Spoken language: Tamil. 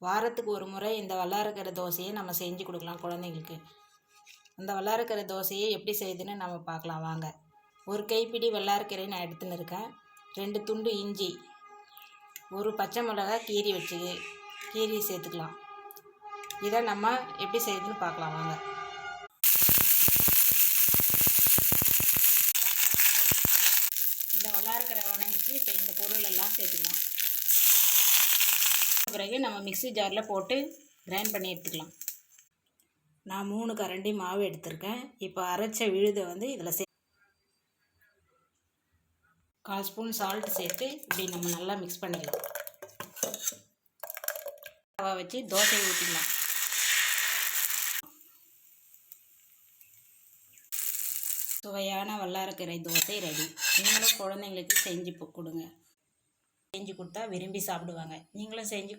வாரத்துக்கு ஒரு முறை இந்த வல்லாரக்கீரை தோசையை நம்ம செஞ்சு கொடுக்கலாம் குழந்தைங்களுக்கு. அந்த வல்லாரக்கீரை தோசையை எப்படி செய்யுதுன்னு நம்ம பார்க்கலாம் வாங்க. ஒரு கைப்பிடி வல்லாரக்கீரை நான் எடுத்துன்னு இருக்கேன். 2 துண்டு இஞ்சி, ஒரு பச்சை மிளகாய் கீரி சேர்த்துக்கலாம். இதை நம்ம எப்படி செய்யுதுன்னு பார்க்கலாம் வாங்க. இந்த வல்லாரக்கீரை வணங்கிச்சு இப்போ இந்த பொருள் எல்லாம் சேர்த்துக்கலாம். பிறகு நம்ம மிக்ஸி ஜாரில் போட்டு கிரைண்ட் பண்ணி எடுத்துக்கலாம். நான் 3 கரண்டி மாவு எடுத்திருக்கேன். இப்போ அரைச்ச விழுதை இதில் 1/4 ஸ்பூன் சால்ட் சேர்த்து இப்படி நம்ம நல்லா மிக்ஸ் பண்ணிக்கலாம். தவா வச்சு தோசையை ஊற்றிக்கலாம். சுவையான வல்லாரக்கீரை தோசை ரெடி. நீங்களும் குழந்தைங்களுக்கு செஞ்சு கொடுங்க. செஞ்சு கொடுத்தா விரும்பி சாப்பிடுவாங்க. நீங்களும் செஞ்சு